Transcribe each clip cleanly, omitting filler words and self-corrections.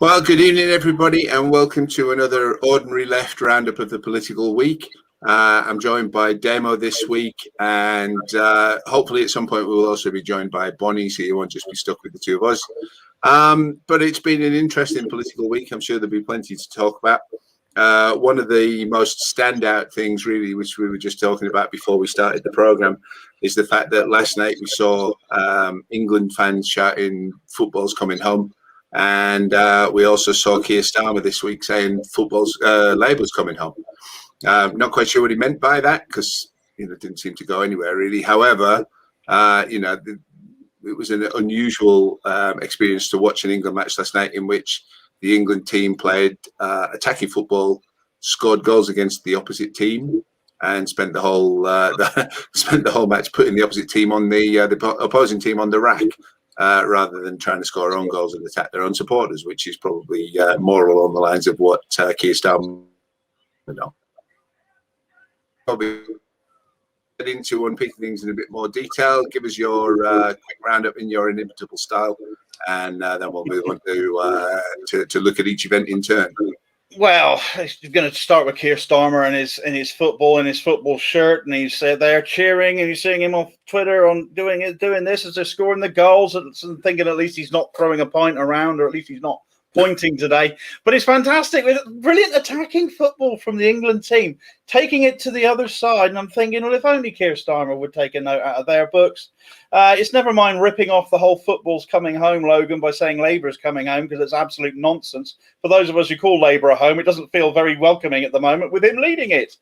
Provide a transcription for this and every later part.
Well, good evening, everybody, and welcome to another Ordinary Left roundup of the political week. I'm joined by Demo this week, and hopefully at some point we will also be joined by Bonnie, so you won't just be stuck with the two of us. But it's been an interesting political week. I'm sure there'll be plenty to talk about. One of the most standout things, really, which we were just talking about before we started the programme, is the fact that last night we saw England fans shouting, "Football's coming home." And we also saw Keir Starmer this week saying Labour's coming home. Not quite sure what he meant by that because it didn't seem to go anywhere really. However, it was an unusual experience to watch an England match last night in which the England team played attacking football, scored goals against the opposite team, and spent the whole match putting the opposite team on the opposing team on the rack. Rather than trying to score own goals and attack their own supporters, which is probably more along the lines of what Keir Starmer. Probably get into unpicking things in a bit more detail. Give us your quick roundup in your inimitable style, and then we'll move on to look at each event in turn. Well, you're going to start with Keir Starmer and his football shirt, and he's there cheering, and you're seeing him on Twitter on doing this as they're scoring the goals, and thinking at least he's not throwing a pint around, or at least he's not pointing today. But it's fantastic with brilliant attacking football from the England team, taking it to the other side. And I'm thinking, well, if only Keir Starmer would take a note out of their books. It's never mind ripping off the whole "football's coming home" slogan by saying Labour's coming home, because it's absolute nonsense. For those of us who call Labour a home, it doesn't feel very welcoming at the moment with him leading it.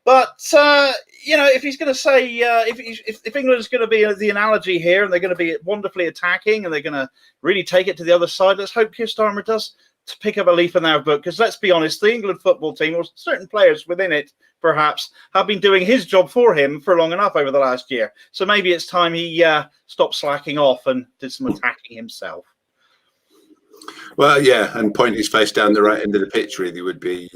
But, if he's going to say, if England's going to be the analogy here, and they're going to be wonderfully attacking, and they're going to really take it to the other side, let's hope Keir Starmer does to pick up a leaf in their book. Because let's be honest, the England football team, or certain players within it, perhaps, have been doing his job for him for long enough over the last year. So maybe it's time he stopped slacking off and did some attacking himself. Well, yeah, and point his face down the right end of the pitch really would be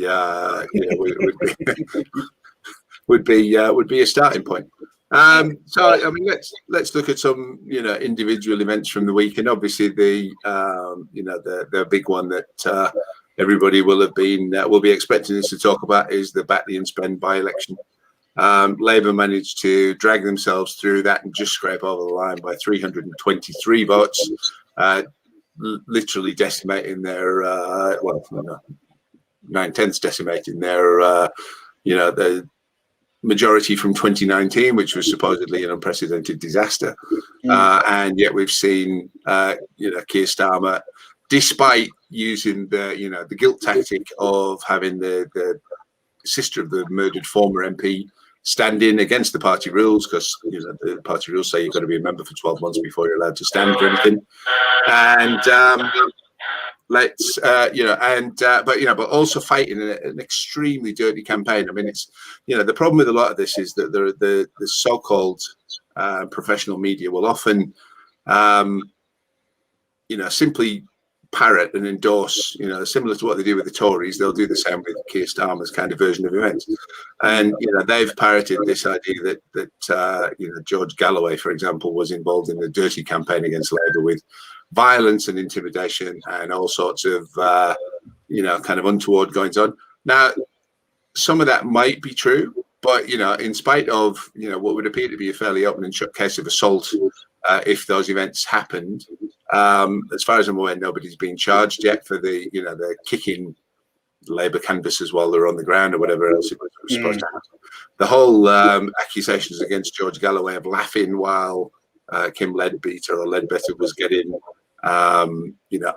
would be a starting point. So I mean, let's look at some individual events from the week, and obviously the big one that everybody will be expecting us to talk about is the Batley and Spend by-election. Labour managed to drag themselves through that and just scrape over the line by 323 votes, literally decimating their 9/10 decimating their the majority from 2019, which was supposedly an unprecedented disaster. And yet we've seen Keir Starmer, despite using the guilt tactic of having the sister of the murdered former MP stand in against the party rules, because the party rules say you've got to be a member for 12 months before you're allowed to stand for anything. And but also fighting an extremely dirty campaign. I mean, it's the problem with a lot of this is that the so-called professional media will often simply parrot and endorse, similar to what they do with the Tories. They'll do the same with Keir Starmer's kind of version of events. And they've parroted this idea that George Galloway, for example, was involved in the dirty campaign against Labour with violence and intimidation and all sorts of kind of untoward goings on. Now, some of that might be true, but in spite of what would appear to be a fairly open and shut case of assault, if those events happened, as far as I'm aware, nobody's been charged yet for the kicking Labour canvases while they're on the ground or whatever else it was supposed to happen. The whole accusations against George Galloway of laughing while Kim Ledbetter was getting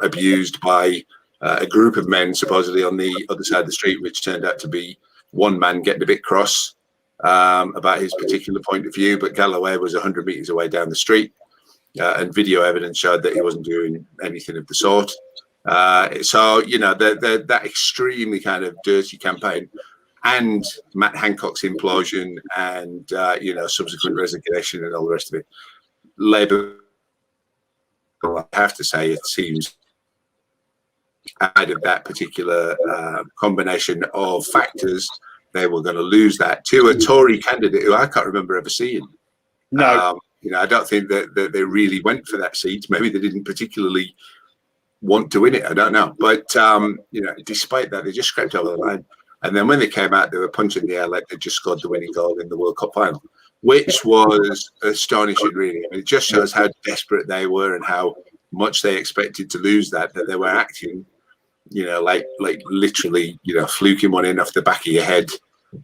abused by a group of men supposedly on the other side of the street, which turned out to be one man getting a bit cross about his particular point of view, but Galloway was 100 metres away down the street, and video evidence showed that he wasn't doing anything of the sort. So that extremely kind of dirty campaign, and Matt Hancock's implosion, and subsequent resignation and all the rest of it, Labour, I have to say, it seems out of that particular combination of factors, they were going to lose that to a Tory candidate who I can't remember ever seeing. No. I don't think that they really went for that seat. Maybe they didn't particularly want to win it. I don't know. But, despite that, they just scraped over the line. And then when they came out, they were punching the air like they just scored the winning goal in the World Cup final, which was astonishing, really. I mean, it just shows how desperate they were and how much they expected to lose that they were acting, like literally, fluking one in off the back of your head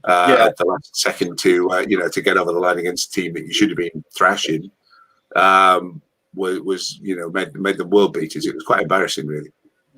at the last second to get over the line against a team that you should have been thrashing. Made them world beaters. It was quite embarrassing, really.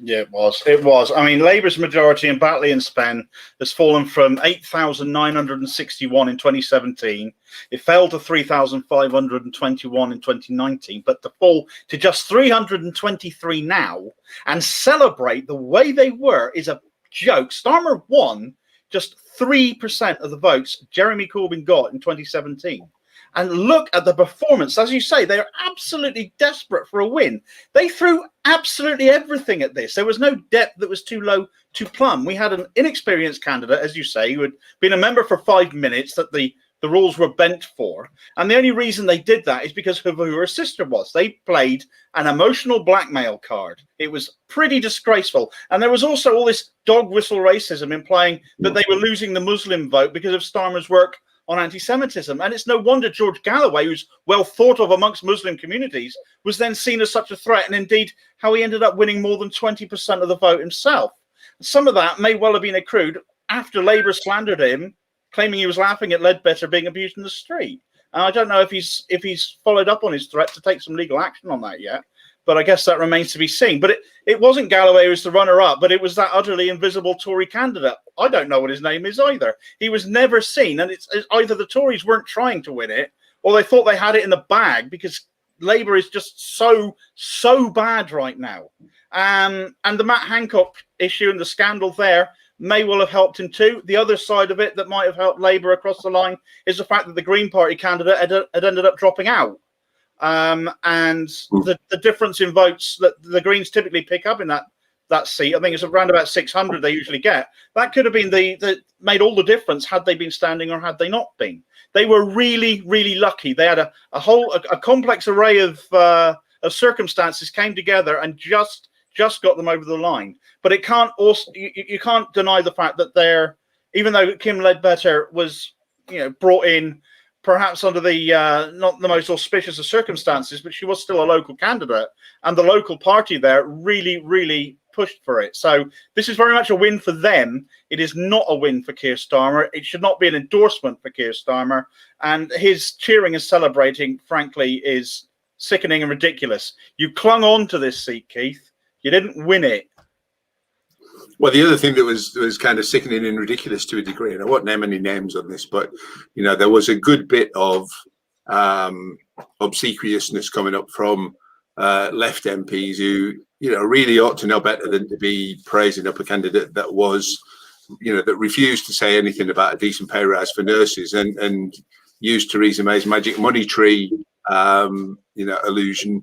Yeah, it was. It was. I mean, Labour's majority in Batley and Spen has fallen from 8,961 in 2017. It fell to 3,521 in 2019, but to fall to just 323 now and celebrate the way they were is a joke. Starmer won just 3% of the votes Jeremy Corbyn got in 2017. And look at the performance. As you say, they're absolutely desperate for a win. They threw absolutely everything at this. There was no depth that was too low to plumb. We had an inexperienced candidate, as you say, who had been a member for 5 minutes that the rules were bent for. And the only reason they did that is because of who her sister was. They played an emotional blackmail card. It was pretty disgraceful. And there was also all this dog whistle racism implying that they were losing the Muslim vote because of Starmer's work on anti-Semitism. And it's no wonder George Galloway, who's well thought of amongst Muslim communities, was then seen as such a threat, and indeed how he ended up winning more than 20% of the vote himself. Some of that may well have been accrued after Labour slandered him, claiming he was laughing at Ledbetter being abused in the street. And I don't know if he's followed up on his threat to take some legal action on that yet, but I guess that remains to be seen. But it wasn't Galloway who was the runner-up, but it was that utterly invisible Tory candidate. I don't know what his name is either. He was never seen, and it's either the Tories weren't trying to win it, or they thought they had it in the bag because Labour is just so bad right now. And the Matt Hancock issue and the scandal there may well have helped him too. The other side of it that might have helped Labour across the line is the fact that the Green Party candidate had ended up dropping out. And the difference in votes that the Greens typically pick up in that seat, I think it's around about 600 they usually get. That could have been that made all the difference had they been standing or had they not been. They were really, really lucky. They had a complex array of circumstances came together and just got them over the line. But it can't also you can't deny the fact that even though Kim Ledbetter was brought in perhaps under the not the most auspicious of circumstances, but she was still a local candidate, and the local party there really, really pushed for it. So this is very much a win for them. It is not a win for Keir Starmer. It should not be an endorsement for Keir Starmer, and his cheering and celebrating, frankly, is sickening and ridiculous. You clung on to this seat, Keith. You didn't win it. Well, the other thing that was kind of sickening and ridiculous to a degree, and I won't name any names on this, but there was a good bit of obsequiousness coming up from left MPs who really ought to know better than to be praising up a candidate that was that refused to say anything about a decent pay rise for nurses and used Theresa May's magic money tree illusion.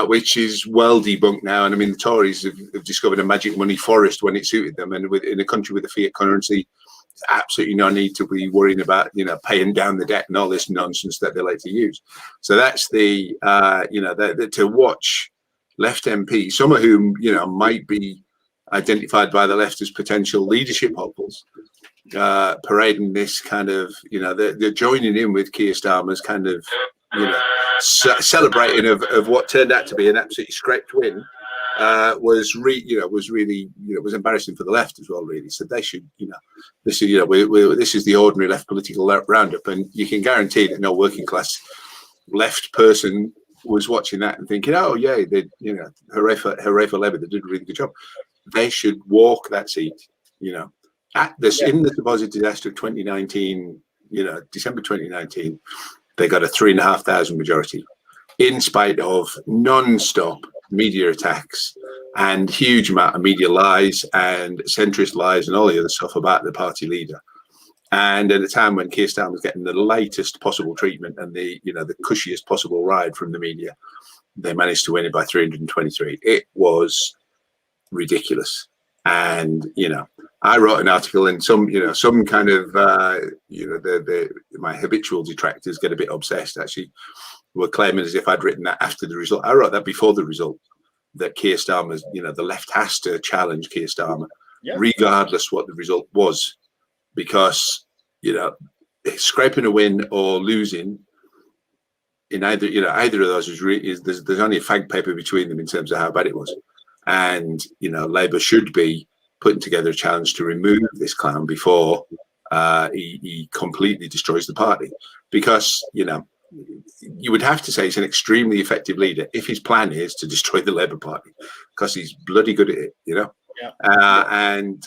Which is well debunked now. And I mean, the Tories have discovered a magic money forest when it suited them. And in a country with a fiat currency, there's absolutely no need to be worrying about, paying down the debt and all this nonsense that they like to use. So that's the to watch left MPs, some of whom, might be identified by the left as potential leadership hopefuls, parading this kind of, they're joining in with Keir Starmer's kind of, celebrating of what turned out to be an absolutely scraped win, was really embarrassing for the left as well, really. So they should, this is the ordinary left political roundup, and you can guarantee that no working class left person was watching that and thinking, oh yeah, they, hooray for Labour, they did a really good job. They should walk that seat, at this in the supposed disaster of 2019, December 2019. They got a 3,500 majority, in spite of non-stop media attacks and huge amount of media lies and centrist lies and all the other stuff about the party leader. And at a time when Keir Starmer was getting the lightest possible treatment and the cushiest possible ride from the media, they managed to win it by 323. It was ridiculous. And I wrote an article, and some kind of my habitual detractors get a bit obsessed. Actually, were claiming as if I'd written that after the result. I wrote that before the result, that Keir Starmer's, the left has to challenge Keir Starmer, Yeah. regardless what the result was, because, scraping a win or losing in either of those is there's only a fag paper between them in terms of how bad it was. And, Labour should be putting together a challenge to remove this clown before he completely destroys the party. Because, you would have to say he's an extremely effective leader if his plan is to destroy the Labour Party, because he's bloody good at it, Yeah. And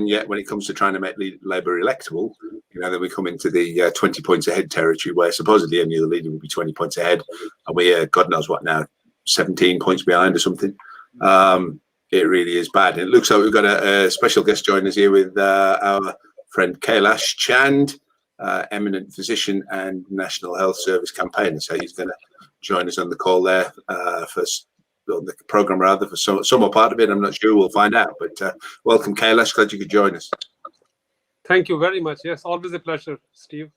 yet when it comes to trying to make Labour electable, then we come into the 20 points ahead territory, where supposedly any other leader would be 20 points ahead, and we're God knows what now, 17 points behind or something. It really is bad. And it looks like we've got a special guest joining us here with our friend Kailash Chand, eminent physician and National Health Service campaigner. So he's going to join us on the call there on the program, rather, for some more part of it. I'm not sure. We'll find out. But welcome, Kailash. Glad you could join us. Thank you very much. Yes, always a pleasure, Steve.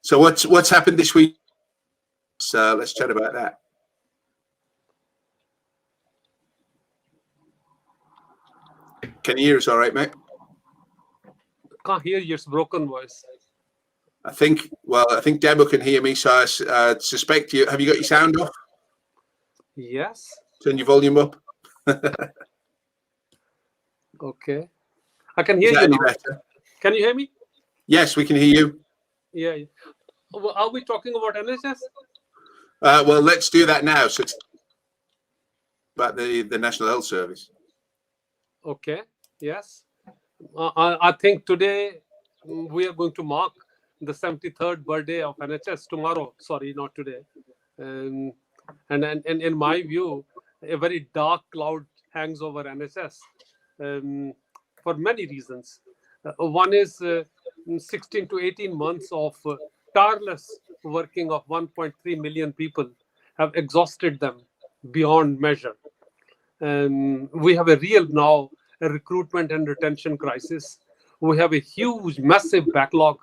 So what's happened this week? So let's chat about that. Can you hear us all right, mate? Can't hear your broken voice. I think Debo can hear me, so I suspect you. Have you got your sound off? Yes. Turn your volume up. Okay. I can hear you now. Better? Can you hear me? Yes, we can hear you. Yeah. Are we talking about NHS? Well, let's do that now. So it's about the National Health Service. Okay. Yes. I think today we are going to mark the 73rd birthday of NHS tomorrow. Sorry, not today. And in my view, a very dark cloud hangs over NHS for many reasons. One is 16 to 18 months of tireless working of 1.3 million people have exhausted them beyond measure. We have a recruitment and retention crisis. We have a huge, massive backlog,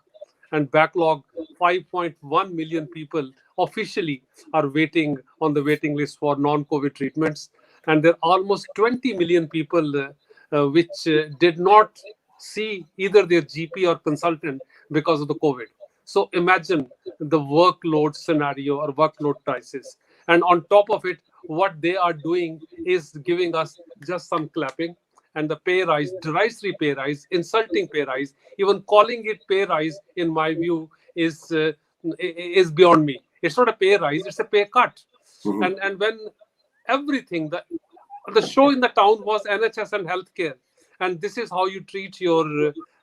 and 5.1 million people officially are waiting on the waiting list for non-COVID treatments. And there are almost 20 million people which did not see either their GP or consultant because of the COVID. So imagine the workload scenario or workload crisis. And on top of it, what they are doing is giving us just some clapping, and the pay rise, derisory pay rise, insulting pay rise, even calling it pay rise, in my view, is beyond me. It's not a pay rise, it's a pay cut. Mm-hmm. And when everything, the show in the town was NHS and healthcare, and this is how you treat your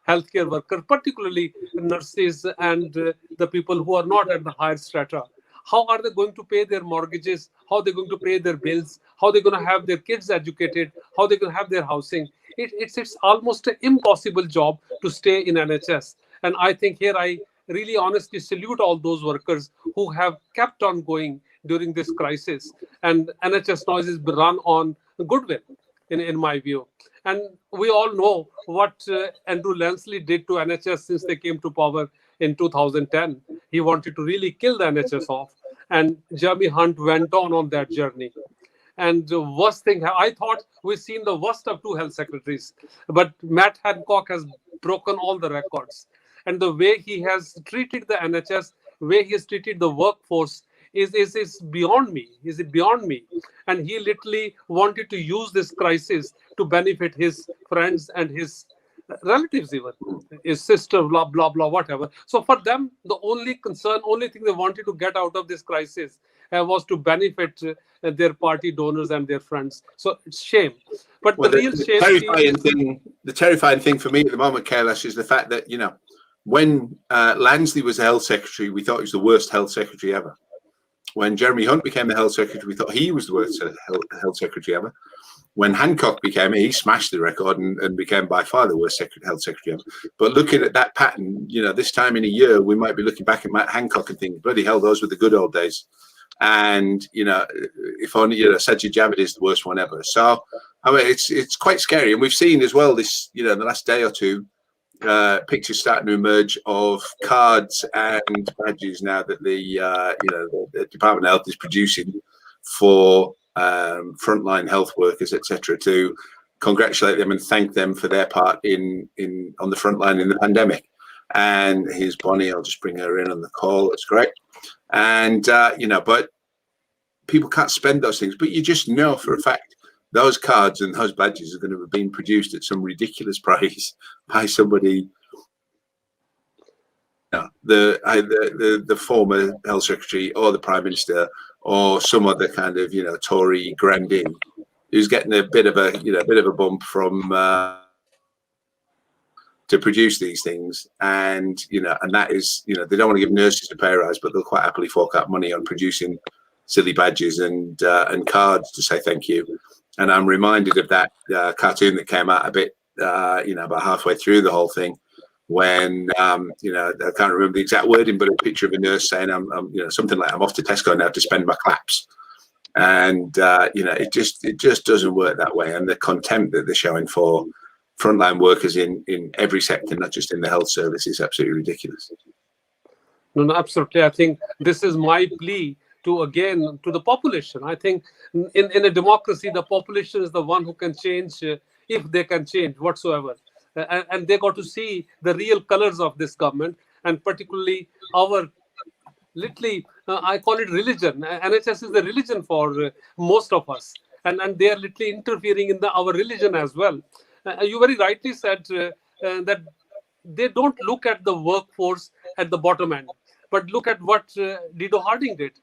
healthcare workers, particularly nurses and the people who are not at the higher strata. How are they going to pay their mortgages? How are they going to pay their bills? How are they going to have their kids educated? How are they going to have their housing? It's almost an impossible job to stay in NHS. And I think here I really honestly salute all those workers who have kept on going during this crisis. And NHS now is run on goodwill, in my view. And we all know what Andrew Lansley did to NHS since they came to power in 2010. He wanted to really kill the NHS off. And Jeremy Hunt went on that journey. And the worst thing, I thought we've seen the worst of two health secretaries. But Matt Hancock has broken all the records. And the way he has treated the NHS, way he has treated the workforce is beyond me. Is it beyond me? And he literally wanted to use this crisis to benefit his friends and his relatives, even his sister, blah, blah, blah, whatever. So for them, the only thing they wanted to get out of this crisis was to benefit their party donors and their friends. So it's shame. But the real shame. The terrifying thing for me at the moment, Kailash, is the fact that, when Lansley was the health secretary, we thought he was the worst health secretary ever. When Jeremy Hunt became the health secretary, we thought he was the worst health secretary ever. When Hancock became it, he smashed the record and became by far the worst health secretary ever. But looking at that pattern, this time in a year, we might be looking back at Matt Hancock and thinking, bloody hell, those were the good old days. And, if only, Sajid Javid is the worst one ever. So, I mean, it's quite scary. And we've seen as well this, in the last day or two, pictures starting to emerge of cards and badges now that the Department of Health is producing for frontline health workers, etc., to congratulate them and thank them for their part on the front line in the pandemic. And here's Bonnie. I'll just bring her in on the call. That's great. And but people can't spend those things. But you just know for a fact those cards and those badges are going to have been produced at some ridiculous price by somebody. The former health secretary or the prime minister or some other kind of Tory grandee who's getting a bit of a bump from to produce these things, and that is they don't want to give nurses a pay rise, but they'll quite happily fork out money on producing silly badges and cards to say thank you. And I'm reminded of that cartoon that came out a bit about halfway through the whole thing, when I can't remember the exact wording, but a picture of a nurse saying I'm something like, I'm off to Tesco now to spend my claps. And it just doesn't work that way. And the contempt that they're showing for frontline workers in every sector, not just in the health service, is absolutely ridiculous. No, absolutely. I think this is my plea to the population. I think in a democracy, the population is the one who can change, if they can change whatsoever. And they got to see the real colors of this government, and particularly our I call it religion. NHS is the religion for most of us, and they are literally interfering in our religion as well. You very rightly said that they don't look at the workforce at the bottom end, but look at what Dido Harding did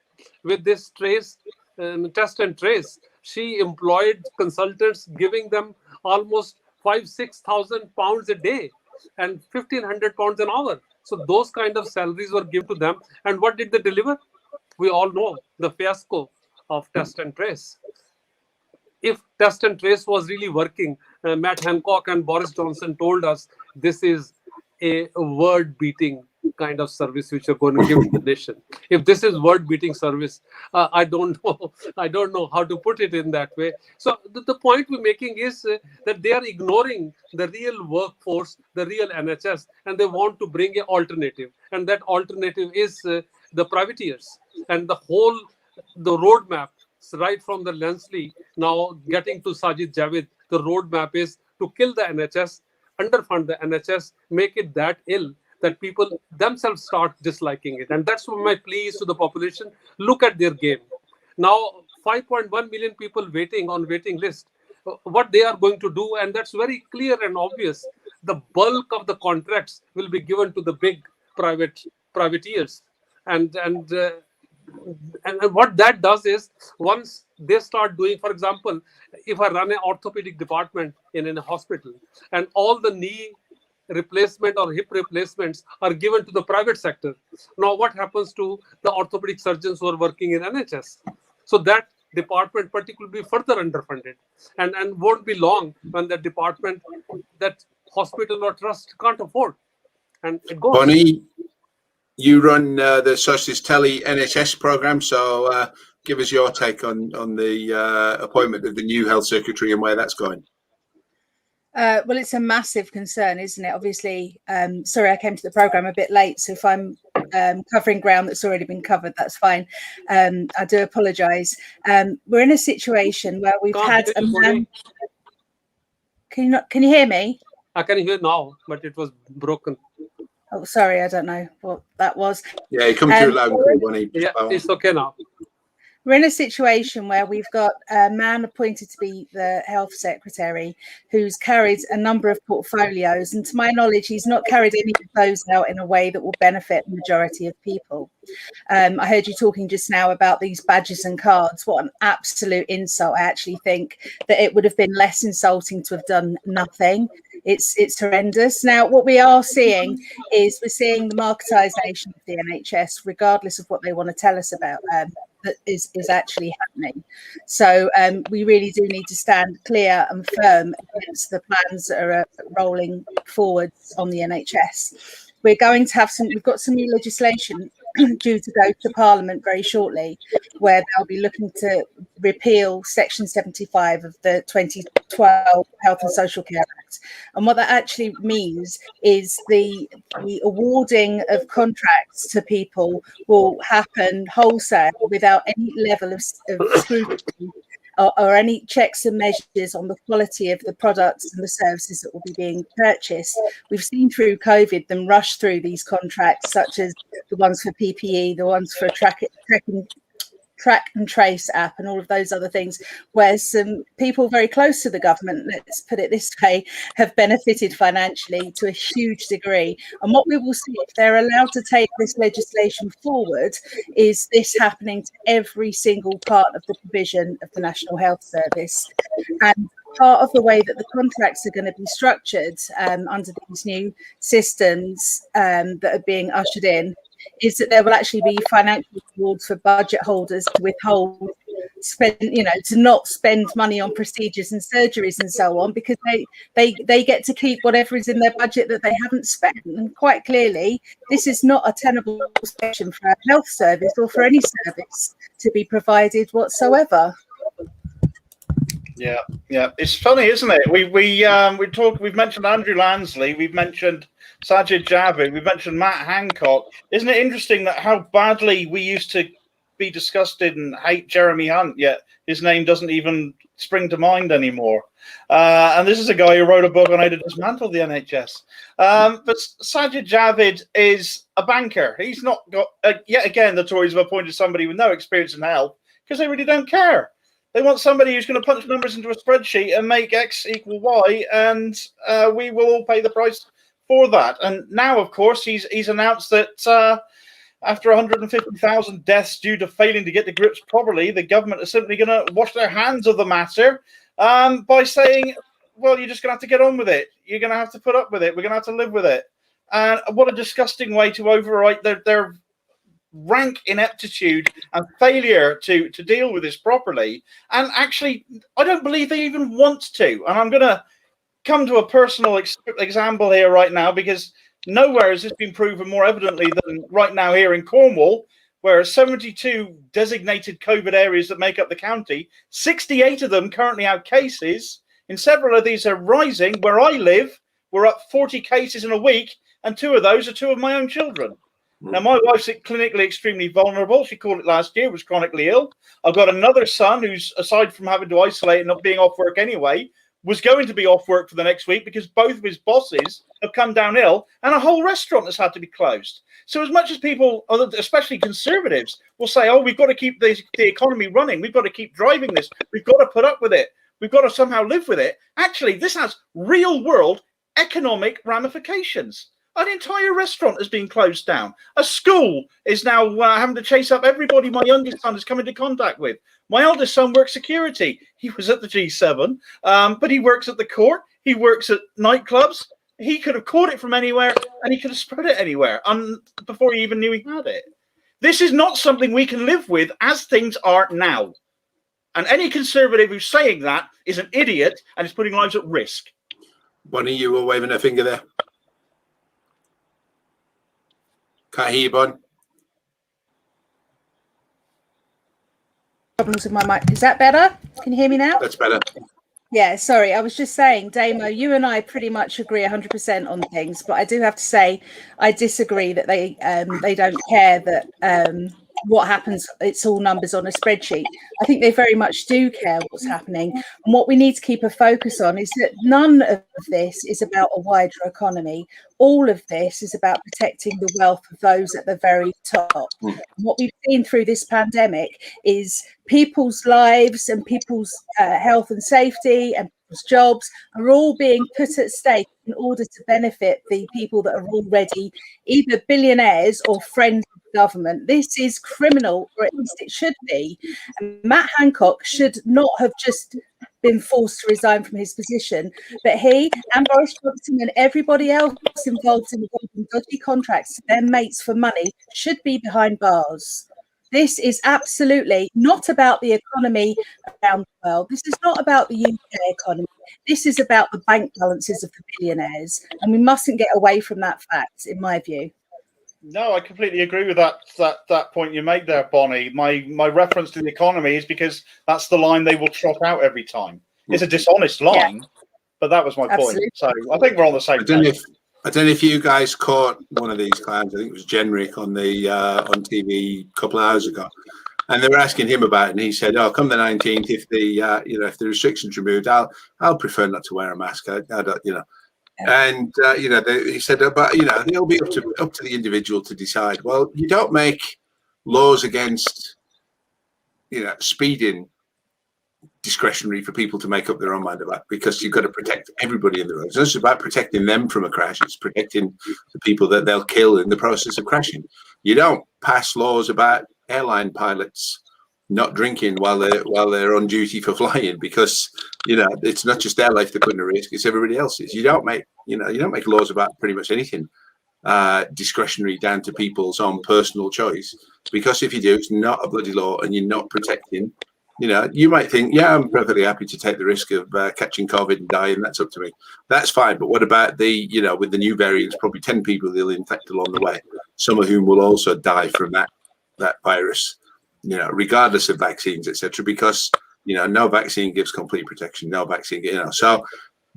with this test and trace. She employed consultants, giving them almost 5,000-6,000 pounds a day and 1,500 pounds an hour. So those kind of salaries were given to them. And what did they deliver? We all know the fiasco of test and trace. If test and trace was really working, Matt Hancock and Boris Johnson told us this is a word-beating kind of service which you're going to give to the nation. If this is word-beating service, I don't know how to put it in that way. So the point we're making is that they are ignoring the real workforce, the real NHS, and they want to bring an alternative. And that alternative is the privateers. And the roadmap, right from the Lensley now getting to Sajid Javid, the roadmap is to kill the NHS, underfund the NHS, make it that ill that people themselves start disliking it. And that's what my plea is to the population. Look at their game. Now, 5.1 million people waiting on waiting list, what they are going to do, and that's very clear and obvious. The bulk of the contracts will be given to the big privateers. And what that does is, once they start doing, for example, if I run an orthopedic department in a hospital and all the knee replacement or hip replacements are given to the private sector, now what happens to the orthopedic surgeons who are working in NHS? So that department particularly be further underfunded, and won't be long when that department, that hospital or trust can't afford, and it goes. Bonnie, you run the Socialist Telly NHS programme, so give us your take on the appointment of the new health secretary and where that's going. Well, it's a massive concern, isn't it? Obviously, sorry, I came to the programme a bit late, so if I'm covering ground that's already been covered, that's fine. I do apologise. We're in a situation where we've had a man. Can you hear me? I can hear now, but it was broken. Oh, sorry, I don't know what that was. Yeah, you come through loud and clear, Bonnie. Yeah, it's okay now. We're in a situation where we've got a man appointed to be the health secretary who's carried a number of portfolios. And to my knowledge, he's not carried any of those out in a way that will benefit the majority of people. I heard you talking just now about these badges and cards. What an absolute insult. I actually think that it would have been less insulting to have done nothing. It's horrendous. Now, what we are seeing is we're seeing the marketisation of the NHS, regardless of what they want to tell us about. That is actually happening. So we really do need to stand clear and firm against the plans that are rolling forwards on the NHS. We're going to have we've got some new legislation due to go to Parliament very shortly, where they'll be looking to repeal Section 75 of the 2012 Health and Social Care Act. And what that actually means is the awarding of contracts to people will happen wholesale without any level of scrutiny or any checks and measures on the quality of the products and the services that will be being purchased. We've seen through COVID them rush through these contracts, such as the ones for PPE, the ones for track and trace app, and all of those other things, where some people very close to the government, let's put it this way, have benefited financially to a huge degree. And what we will see if they're allowed to take this legislation forward is this happening to every single part of the provision of the National Health Service. And part of the way that the contracts are going to be structured under these new systems that are being ushered in is that there will actually be financial rewards for budget holders to withhold to not spend money on procedures and surgeries and so on, because they get to keep whatever is in their budget that they haven't spent. And quite clearly, this is not a tenable situation for a health service or for any service to be provided whatsoever. Yeah. It's funny, isn't it? We've mentioned Andrew Lansley, we've mentioned Sajid Javid, we've mentioned Matt Hancock. Isn't it interesting that how badly we used to be disgusted and hate Jeremy Hunt, yet his name doesn't even spring to mind anymore? And this is a guy who wrote a book on how to dismantle the NHS. But Sajid Javid is a banker. He's not got, yet again, the Tories have appointed somebody with no experience in health because they really don't care. They want somebody who's going to punch numbers into a spreadsheet and make X equal Y, and we will all pay the price for that. And now, of course, he's announced that after 150,000 deaths due to failing to get to grips properly, the government is simply going to wash their hands of the matter by saying, well, you're just going to have to get on with it. You're going to have to put up with it. We're going to have to live with it. And what a disgusting way to overwrite their rank ineptitude and failure to deal with this properly. And actually, I don't believe they even want to. And I'm going to come to a personal example here right now, because nowhere has this been proven more evidently than right now here in Cornwall, where 72 designated COVID areas that make up the county, 68 of them currently have cases, and several of these are rising. Where I live, we're up 40 cases in a week, and 2 of those are 2 of my own children. Now, my wife's clinically extremely vulnerable. She called it last year, was chronically ill. I've got another son who's, aside from having to isolate and not being off work anyway, was going to be off work for the next week because both of his bosses have come down ill, and a whole restaurant has had to be closed. So as much as people, especially conservatives, will say, oh, we've got to keep the economy running, we've got to keep driving this, we've got to put up with it, we've got to somehow live with it. Actually, this has real world economic ramifications. An entire restaurant has been closed down. A school is now having to chase up everybody my youngest son has come into contact with. My eldest son works security. He was at the G7, but he works at the court. He works at nightclubs. He could have caught it from anywhere, and he could have spread it anywhere before he even knew he had it. This is not something we can live with as things are now. And any conservative who's saying that is an idiot and is putting lives at risk. Bonnie, you were waving a finger there. Can't hear you, Bon. Problems with my mic. Is that better? Can you hear me now? That's better. Yeah, sorry. I was just saying, Damo, you and I pretty much agree 100% on things, but I do have to say I disagree that they don't care that what happens, it's all numbers on a spreadsheet. I think they very much do care what's happening. And what we need to keep a focus on is that none of this is about a wider economy. All of this is about protecting the wealth of those at the very top. What we've seen through this pandemic is people's lives and people's health and safety and people's jobs are all being put at stake in order to benefit the people that are already either billionaires or friends of the government. This is criminal, or at least it should be. And Matt Hancock should not have just been forced to resign from his position, but he and Boris Johnson and everybody else involved in dodgy contracts to their mates for money should be behind bars. This is absolutely not about the economy around the world. This is not about the UK economy. This is about the bank balances of the billionaires, and we mustn't get away from that fact, in my view. No, I completely agree with that point you make there, Bonnie. My reference to the economy is because that's the line they will trot out every time. It's a dishonest line, but that was my Absolutely. point. So I think we're on the same page. I don't know if you guys caught one of these clowns. I think it was Jenrick on the on TV a couple of hours ago, and they were asking him about it, and he said, "Oh, come the 19th, if the if the restrictions removed, I'll prefer not to wear a mask. I don't, you know." And he said, "But they'll be up to the individual to decide." Well, you don't make laws against speeding discretionary for people to make up their own mind about, because you've got to protect everybody in the road. It's not just about protecting them from a crash, it's protecting the people that they'll kill in the process of crashing. You don't pass laws about airline pilots not drinking while they're on duty for flying, because it's not just their life they're putting at risk, it's everybody else's. You don't make laws about pretty much anything discretionary down to people's own personal choice, because if you do, it's not a bloody law and you're not protecting. You might think, yeah, I'm perfectly happy to take the risk of catching COVID and dying. That's up to me. That's fine. But what about with the new variants, probably 10 people they'll infect along the way, some of whom will also die from that virus, regardless of vaccines, etc. Because, no vaccine gives complete protection. No vaccine, So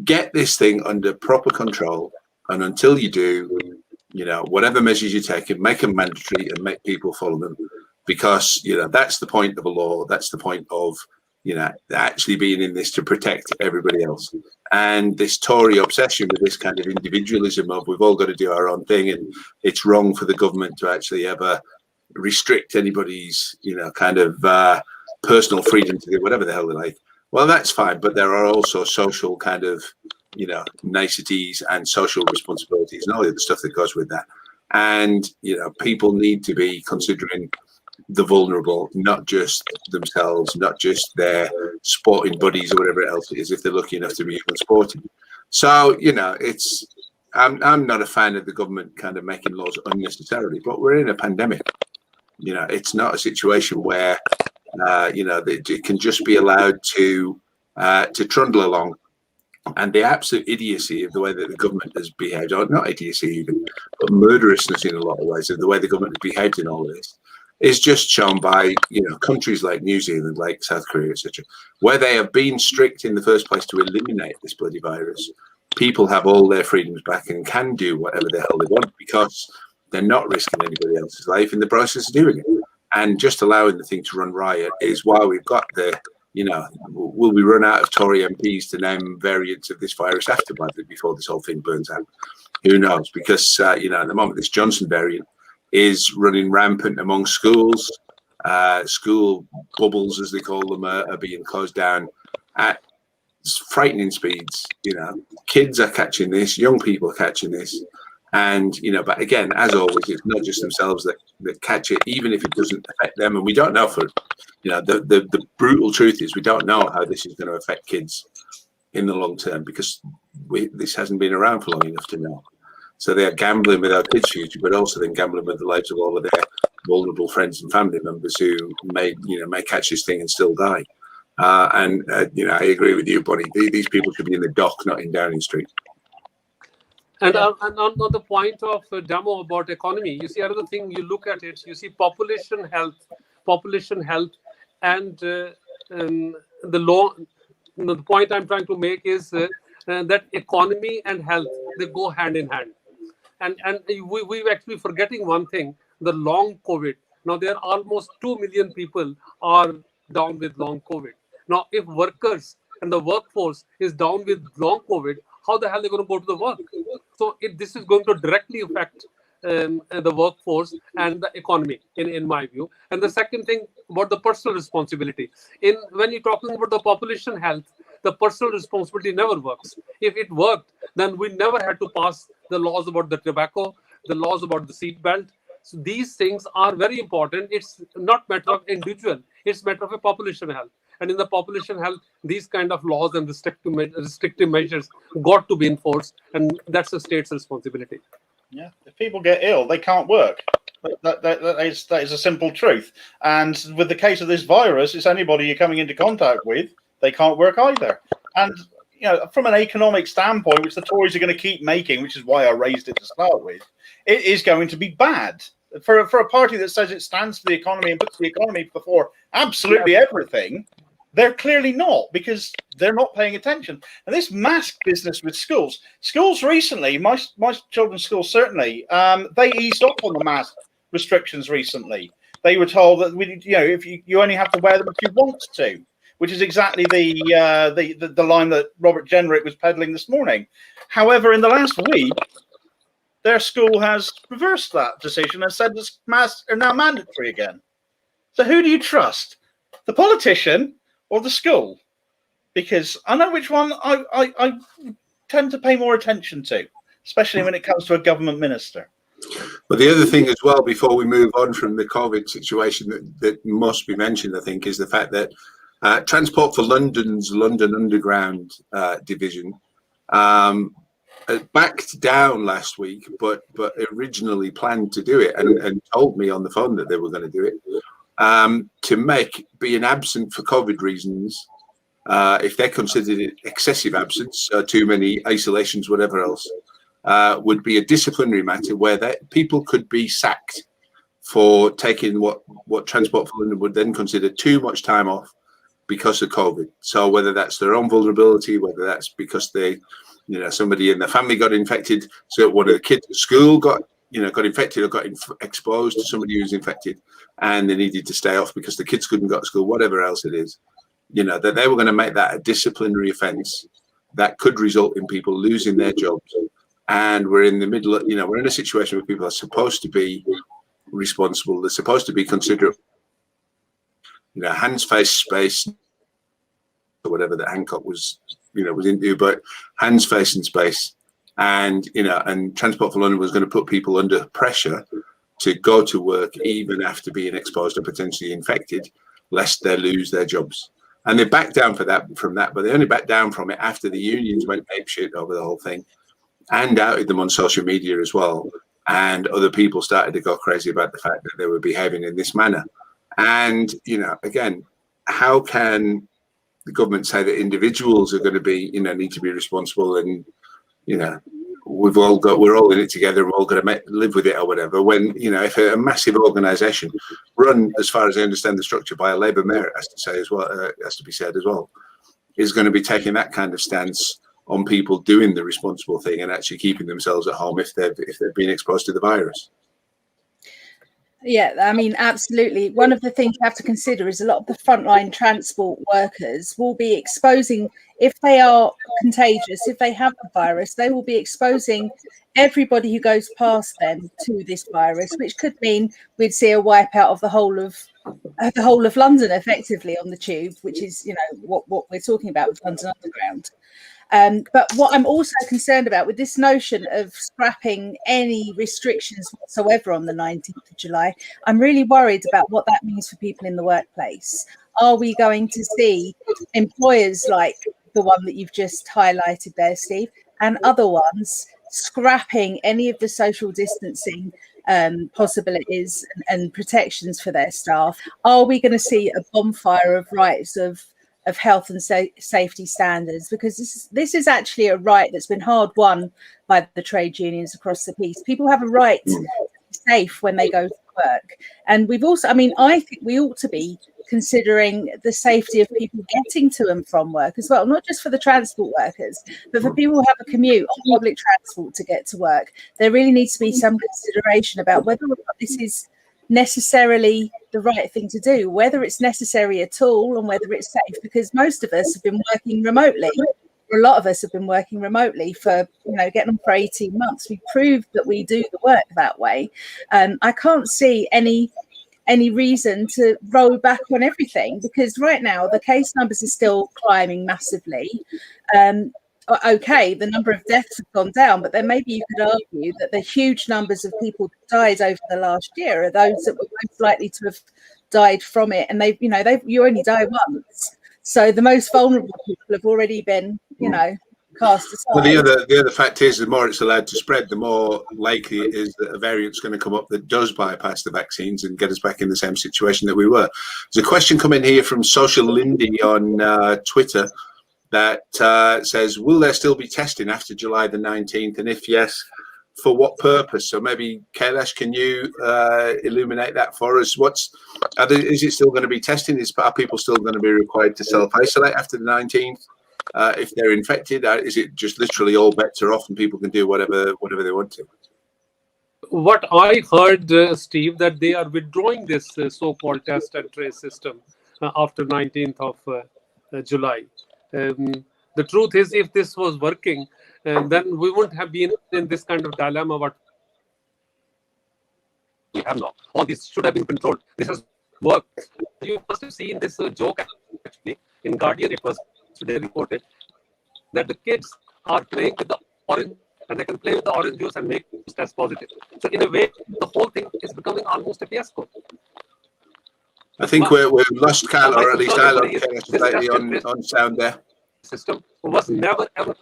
get this thing under proper control. And until you do, whatever measures you take, and make them mandatory and make people follow them. Because that's the point of a law. That's the point of actually being in this to protect everybody else. And this Tory obsession with this kind of individualism of we've all got to do our own thing, and it's wrong for the government to actually ever restrict anybody's personal freedom to do whatever the hell they like. Well, that's fine, but there are also social kind of niceties and social responsibilities and all the other stuff that goes with that. And people need to be considering the vulnerable, not just themselves, not just their sporting buddies or whatever else it is, if they're lucky enough to be even sporting. So I'm not a fan of the government kind of making laws unnecessarily, but we're in a pandemic. It's not a situation where it can just be allowed to trundle along. And the absolute idiocy of the way that the government has behaved, or not idiocy even, but murderousness in a lot of ways of the way the government has behaved in all of this, is just shown by countries like New Zealand, like South Korea, etc., where they have been strict in the first place to eliminate this bloody virus. People have all their freedoms back and can do whatever the hell they want because they're not risking anybody else's life in the process of doing it. And just allowing the thing to run riot is why we've got the will we run out of Tory MPs to name variants of this virus afterwards before this whole thing burns out? Who knows? Because at the moment this Johnson variant is running rampant among schools. School bubbles, as they call them, are being closed down at frightening speeds. Kids are catching this, young people are catching this, and but again, as always, it's not just themselves that catch it, even if it doesn't affect them. And we don't know the brutal truth is we don't know how this is going to affect kids in the long term, because this hasn't been around for long enough to know. So they are gambling with our kids' future, but also then gambling with the lives of all of their vulnerable friends and family members who may catch this thing and still die. I agree with you, Bonnie. These people should be in the dock, not in Downing Street. And on the point of Damo about economy, you see another thing. You look at it. You see population health, and the law. The point I'm trying to make is that economy and health, they go hand in hand. And we're actually forgetting one thing: the long COVID. Now there are almost 2 million people are down with long COVID. Now, if workers and the workforce is down with long COVID, how the hell are they going to go to the work? So this is going to directly affect the workforce and the economy, in my view. And the second thing about the personal responsibility. When you're talking about the population health, the personal responsibility never works. If it worked, then we never had to pass the laws about the tobacco, the laws about the seat belt. So these things are very important. It's not matter of individual, it's matter of a population health. And in the population health, these kind of laws and restrictive measures got to be enforced, and that's the state's responsibility. Yeah, if people get ill, they can't work. That is a simple truth. And with the case of this virus, it's anybody you're coming into contact with, they can't work either. And from an economic standpoint, which the Tories are going to keep making, which is why I raised it to start with, it is going to be bad. For a party that says it stands for the economy and puts the economy before absolutely everything, they're clearly not, because they're not paying attention. And this mask business with schools recently, my children's school certainly, they eased up on the mask restrictions recently. They were told that if you only have to wear them if you want to, which is exactly the line that Robert Jenrick was peddling this morning. However, in the last week, their school has reversed that decision and said that masks are now mandatory again. So who do you trust, the politician or the school? Because I know which one I tend to pay more attention to, especially when it comes to a government minister. But the other thing as well, before we move on from the COVID situation that must be mentioned, I think, is the fact that Transport for London's London Underground division backed down last week, but originally planned to do it and told me on the phone that they were going to do it, to make being absent for COVID reasons, if they considered it excessive absence, too many isolations, whatever else, would be a disciplinary matter where people could be sacked for taking what Transport for London would then consider too much time off because of COVID. So whether that's their own vulnerability, whether that's because somebody in the family got infected, so one of the kids at school got infected or got exposed to somebody who was infected, and they needed to stay off because the kids couldn't go to school, whatever else it is, that they were going to make that a disciplinary offence that could result in people losing their jobs. And we're in the middle of, we're in a situation where people are supposed to be responsible. They're supposed to be considerate, hands, face, space, or whatever that Hancock was into, but hands, face, and space. And, and Transport for London was going to put people under pressure to go to work even after being exposed or potentially infected, lest they lose their jobs. And they backed down from that, but they only backed down from it after the unions went apeshit over the whole thing and outed them on social media as well. And other people started to go crazy about the fact that they were behaving in this manner. And, again, how can the government say that individuals are going to be, need to be responsible and, we're all in it together and we're all going to live with it or whatever, when, if a massive organisation run, as far as I understand the structure, by a Labour mayor, has to be said as well, is going to be taking that kind of stance on people doing the responsible thing and actually keeping themselves at home if they've been exposed to the virus. Yeah, I mean, absolutely. One of the things you have to consider is a lot of the frontline transport workers will be exposing, if they are contagious, if they have the virus, they will be exposing everybody who goes past them to this virus, which could mean we'd see a wipeout of the whole of London effectively on the tube, which is, what we're talking about with London Underground. But what I'm also concerned about with this notion of scrapping any restrictions whatsoever on the 19th of July, I'm really worried about what that means for people in the workplace. Are we going to see employers like the one that you've just highlighted there, Steve, and other ones scrapping any of the social distancing possibilities and protections for their staff? Are we going to see a bonfire of rights of health and safety standards? Because this is actually a right that's been hard won by the trade unions across the piece. People have a right to be safe when they go to work. And we've also, I think we ought to be considering the safety of people getting to and from work as well, not just for the transport workers, but for people who have a commute on public transport to get to work. There really needs to be some consideration about whether or not this is necessarily the right thing to do, whether it's necessary at all and whether it's safe, because most of us have been working remotely. A lot of us have been working remotely for, getting on for 18 months. We proved that we do the work that way. I can't see any reason to roll back on everything, because right now the case numbers are still climbing massively. Okay, the number of deaths have gone down, but then maybe you could argue that the huge numbers of people that died over the last year are those that were most likely to have died from it, and you only die once, so the most vulnerable people have already been, cast aside. Well, the other fact is, the more it's allowed to spread, the more likely it is that a variant's going to come up that does bypass the vaccines and get us back in the same situation that we were. There's a question coming here from Social Lindy on Twitter that says, will there still be testing after July the 19th? And if yes, for what purpose? So maybe Kailash, can you illuminate that for us? Is it still going to be testing? Are people still going to be required to self-isolate after the 19th if they're infected? Is it just literally all bets are off and people can do whatever they want to? What I heard, Steve, that they are withdrawing this so-called test and trace system after 19th of July. The truth is, if this was working, then we wouldn't have been in this kind of dilemma. What we have now, all this should have been controlled. This has worked. You must have seen this joke actually in Guardian. It was today reported that the kids are playing with the orange, and they can play with the orange juice and make test positive. So in a way, the whole thing is becoming almost a fiasco. I think we've lost Carl, or at least I lost slightly on sound there. System was never ever.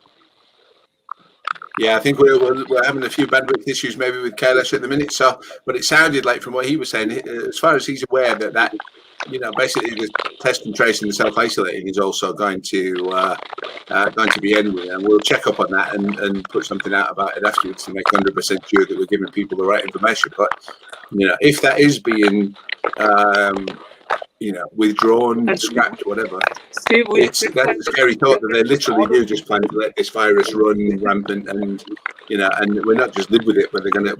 Yeah, I think we're having a few bandwidth issues maybe with Kailash at the minute. So, but it sounded like from what he was saying, as far as he's aware, that basically the test and tracing and self-isolating is also going to be ending, and we'll check up on that and put something out about it afterwards to make 100% sure that we're giving people the right information. But if that is being withdrawn, scrapped, whatever. Steve, that's a scary thought that they literally do just plan to let this virus run rampant, and and we're not just live with it, but we're gonna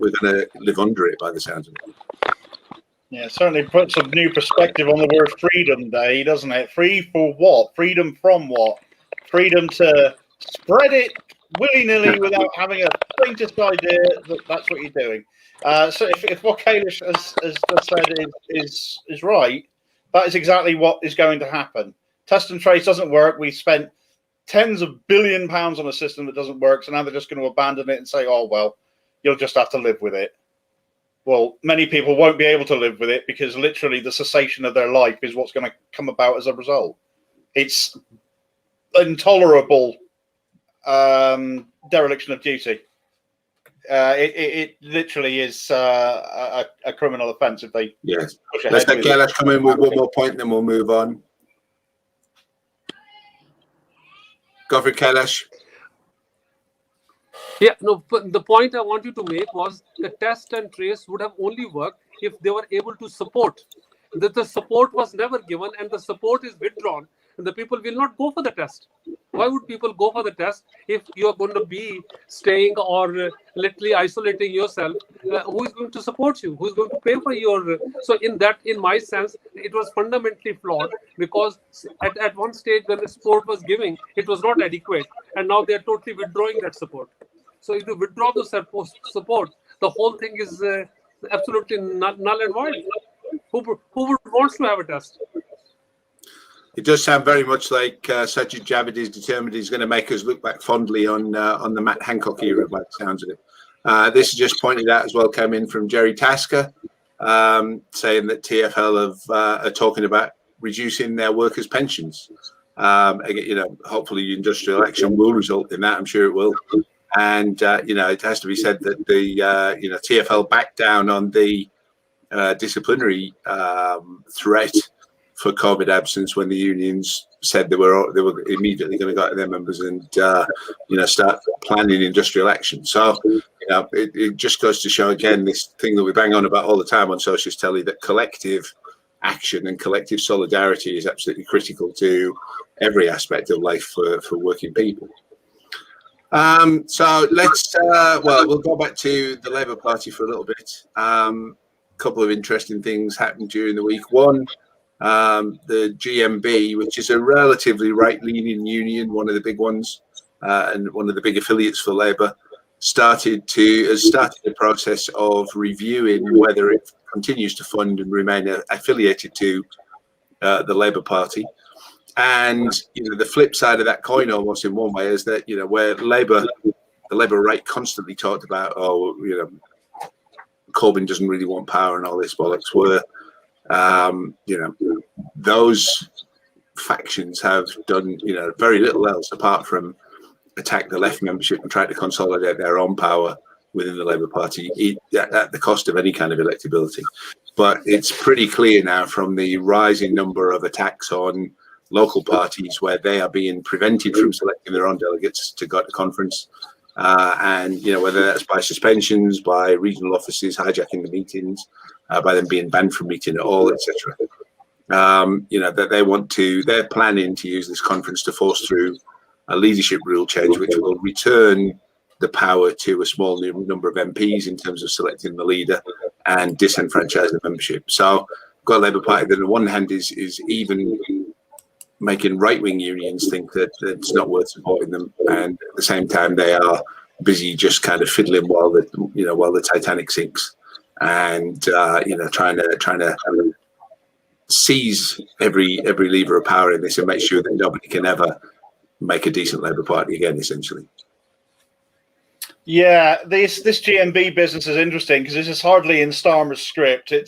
live under it by the sounds of it. Yeah, certainly puts a new perspective on the word freedom day, doesn't it? Free for what? Freedom from what? Freedom to spread it willy-nilly without having a faintest idea that that's what you're doing. So if what Kailash has just said is right, that is exactly what is going to happen. Test and trace doesn't work. We spent tens of £billions on a system that doesn't work, so now they're just going to abandon it and say, oh, well, you'll just have to live with it. Well, many people won't be able to live with it because literally the cessation of their life is what's going to come about as a result. It's intolerable dereliction of duty. It literally is a criminal offence if they yes. push ahead. Let's let Kailash come in with one more point, then we'll move on. Go for it, Kailash. Yeah, no, but the point I want you to make was the test and trace would have only worked if they were able to support. That the support was never given and the support is withdrawn, and the people will not go for the test. Why would people go for the test if you are going to be staying or literally isolating yourself? Who is going to support you? Who is going to pay for your... So in my sense, it was fundamentally flawed because at one stage when the support was giving, it was not adequate. And now they are totally withdrawing that support. So if you withdraw the support, the whole thing is absolutely null and void. Who would want to have a test? It does sound very much like Sajid Javid is determined he's going to make us look back fondly on the Matt Hancock era, by the sounds of it. This is just pointed out as well, came in from Jerry Tasker, saying that TfL are talking about reducing their workers' pensions. Hopefully industrial action will result in that. I'm sure it will. And, it has to be said that the, TfL backed down on the disciplinary threat for COVID absence when the unions said they were immediately going to go to their members and, start planning industrial action. So, it just goes to show, again, this thing that we bang on about all the time on Socialist Telly, that collective action and collective solidarity is absolutely critical to every aspect of life for working people. So let's we'll go back to the Labour Party for a little bit. Couple of interesting things happened during the week. One, the GMB, which is a relatively right-leaning union, one of the big ones, and one of the big affiliates for Labour, has started a process of reviewing whether it continues to fund and remain affiliated to the Labour Party. And the flip side of that coin, almost in one way, is that where the Labour right constantly talked about, Corbyn doesn't really want power and all this bollocks, where those factions have done very little else apart from attack the left membership and try to consolidate their own power within the Labour Party at the cost of any kind of electability. But it's pretty clear now from the rising number of attacks on local parties where they are being prevented from selecting their own delegates to go to conference, And whether that's by suspensions, by regional offices hijacking the meetings, by them being banned from meeting at all, etc. That they're planning to use this conference to force through a leadership rule change, which will return the power to a small number of MPs in terms of selecting the leader and disenfranchise the membership. So we've got a Labour Party that on the one hand is even making right-wing unions think that it's not worth supporting them, and at the same time they are busy just kind of fiddling while the Titanic sinks, and trying to seize every lever of power in this and make sure that nobody can ever make a decent Labour Party again, essentially. Yeah, this GMB business is interesting because this is hardly in Starmer's script. I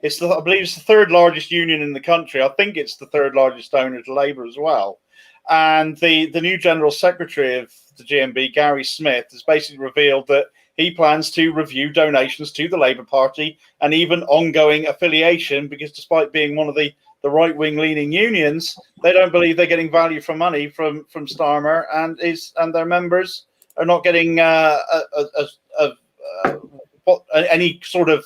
believe it's the third largest union in the country. I think it's the third largest donor to Labour as well. And the new General Secretary of the GMB, Gary Smith, has basically revealed that he plans to review donations to the Labour Party and even ongoing affiliation, because despite being one of the right-wing leaning unions, they don't believe they're getting value for money from Starmer and their members are not getting any sort of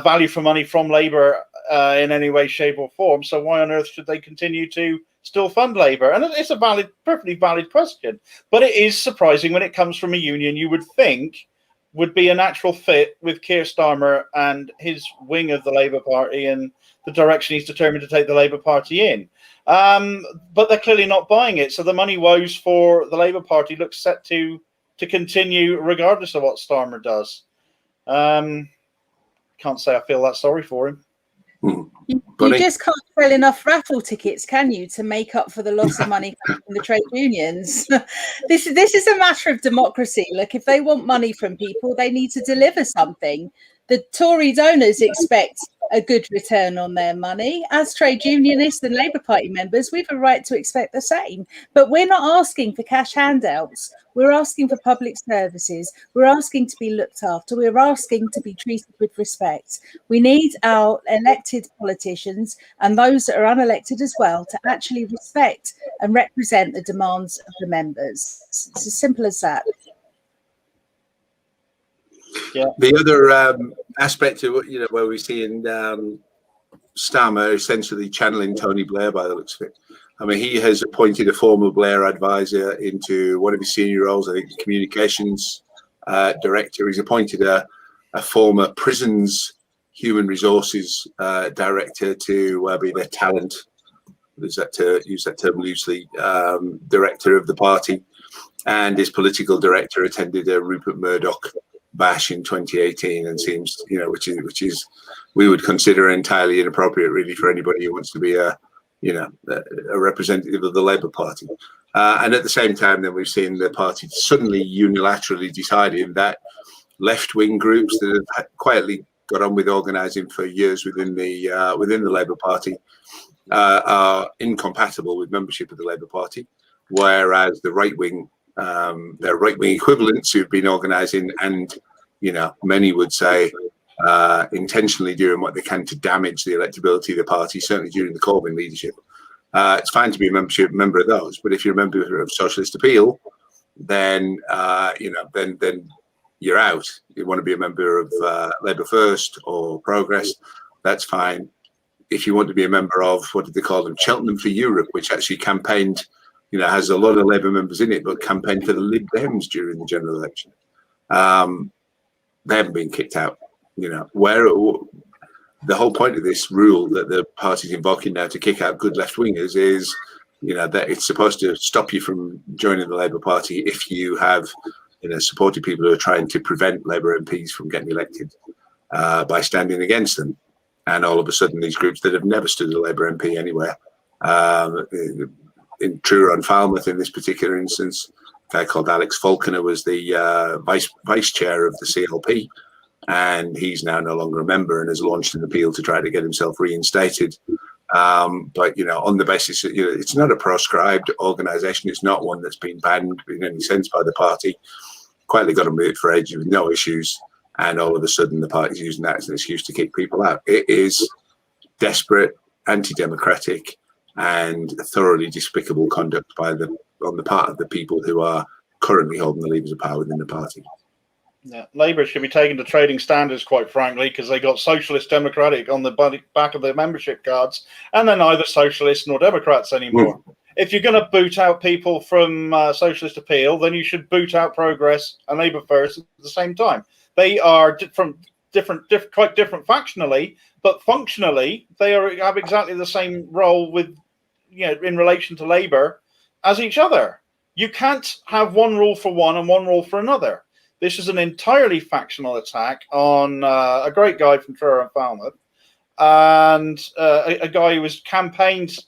value for money from Labour in any way, shape, or form. So why on earth should they continue to still fund Labour? And it's a perfectly valid question. But it is surprising when it comes from a union you would think would be a natural fit with Keir Starmer and his wing of the Labour Party and the direction he's determined to take the Labour Party in. But they're clearly not buying it. So the money woes for the Labour Party looks set to continue regardless of what Starmer does. Can't say I feel that sorry for him. You just can't sell enough raffle tickets, can you, to make up for the loss of money from the trade unions? This is a matter of democracy. Look, if they want money from people, they need to deliver something. The Tory donors expect a good return on their money. As trade unionists and Labour Party members, we have a right to expect the same. But we're not asking for cash handouts. We're asking for public services. We're asking to be looked after. We're asking to be treated with respect. We need our elected politicians and those that are unelected as well to actually respect and represent the demands of the members. It's as simple as that. Yeah. The other aspect of where we're seeing Starmer essentially channeling Tony Blair by the looks of it. I mean, he has appointed a former Blair advisor into one of his senior roles, I think the communications director. He's appointed a former prisons human resources director to be their talent, use that term loosely, director of the party. And his political director attended a Rupert Murdoch bash in 2018 and seems, which is we would consider entirely inappropriate really for anybody who wants to be a representative of the Labour Party. And at the same time, then we've seen the party suddenly unilaterally deciding that left-wing groups that have quietly got on with organising for years within the Labour Party are incompatible with membership of the Labour Party, whereas the right-wing their right-wing equivalents who've been organising and, many would say intentionally doing what they can to damage the electability of the party, certainly during the Corbyn leadership. It's fine to be a member of those, but if you're a member of Socialist Appeal, then, then you're out. You want to be a member of Labour First or Progress, that's fine. If you want to be a member of, what did they call them, Cheltenham for Europe, which actually campaigned, has a lot of Labour members in it, but campaigned for the Lib Dems during the general election. They haven't been kicked out. Where the whole point of this rule that the party's invoking now to kick out good left-wingers is, that it's supposed to stop you from joining the Labour Party if you have, supported people who are trying to prevent Labour MPs from getting elected by standing against them. And all of a sudden, these groups that have never stood a Labour MP anywhere, in Truro and Falmouth in this particular instance, a guy called Alex Falconer was the vice chair of the CLP, and he's now no longer a member and has launched an appeal to try to get himself reinstated. But on the basis that it's not a proscribed organisation, it's not one that's been banned in any sense by the party. Quietly got on with it for ages with no issues, and all of a sudden the party's using that as an excuse to kick people out. It is desperate, anti-democratic, and thoroughly despicable conduct on the part of the people who are currently holding the levers of power within the party. Yeah. Labour should be taken to trading standards, quite frankly, because they got Socialist Democratic on the back of their membership cards, and they're neither Socialists nor Democrats anymore. If you're going to boot out people from Socialist Appeal, then you should boot out Progress and Labour First at the same time. They are quite different factionally, but functionally, they have exactly the same role with, in relation to Labour as each other. You can't have one rule for one and one rule for another. This is an entirely factional attack on a great guy from Truro and Falmouth, and a guy who was campaigned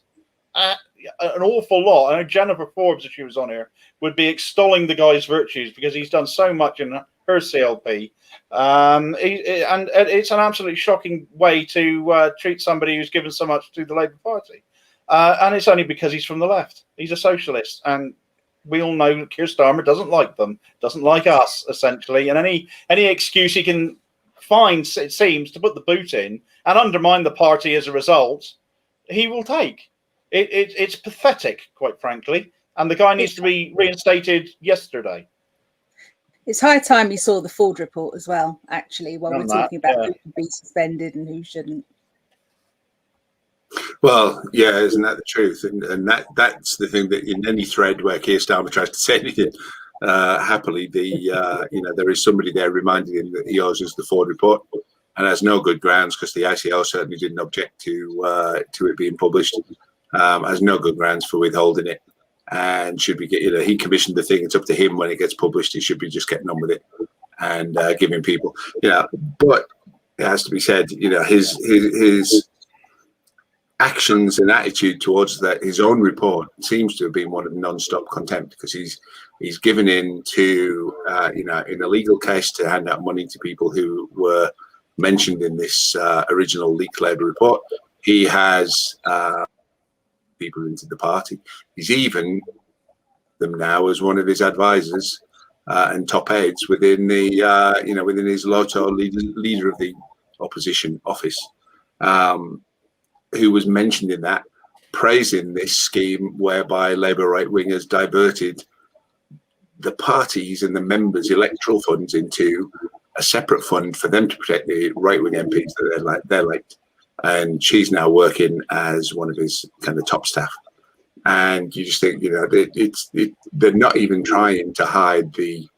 an awful lot. I know Jennifer Forbes, if she was on here, would be extolling the guy's virtues because he's done so much in her CLP. And it's an absolutely shocking way to treat somebody who's given so much to the Labour Party. And it's only because he's from the left. He's a socialist, and we all know that Keir Starmer doesn't like them, doesn't like us, essentially. And any excuse he can find, it seems, to put the boot in and undermine the party as a result, he will take. It's pathetic, quite frankly. And the guy needs to be reinstated yesterday. It's high time you saw the Ford report as well, actually, while we're talking about who should be suspended and who shouldn't. Well, yeah, isn't that the truth? And that's the thing, that in any thread where Keir Starmer tries to say anything happily, there is somebody there reminding him that he owes us the Ford report, and has no good grounds, because the ICO certainly didn't object to it being published. Has no good grounds for withholding it, and should be he commissioned the thing. It's up to him when it gets published. He should be just getting on with it and giving people, But it has to be said, his actions and attitude towards his own report seems to have been one of non-stop contempt, because he's given in to in a legal case to hand out money to people who were mentioned in this original leaked Labour report. He has people into the party. He's even them now as one of his advisors and top aides within the within his LOTO leader of the opposition office. Who was mentioned in that, praising this scheme whereby Labour right-wingers diverted the parties and the members' electoral funds into a separate fund for them to protect the right-wing MPs that they're liked. And she's now working as one of his kind of top staff. And you just think, they're not even trying to hide the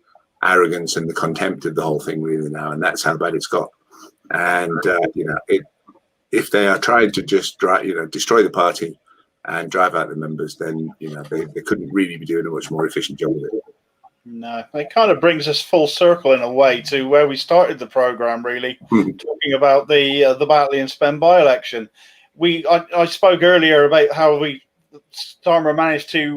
arrogance and the contempt of the whole thing really now, and that's how bad it's got. And if they are trying to just destroy the party and drive out the members, then they couldn't really be doing a much more efficient job of it. No, it kind of brings us full circle in a way to where we started the program, really, talking about the Batley and Spen by-election. I spoke earlier about how Starmer managed to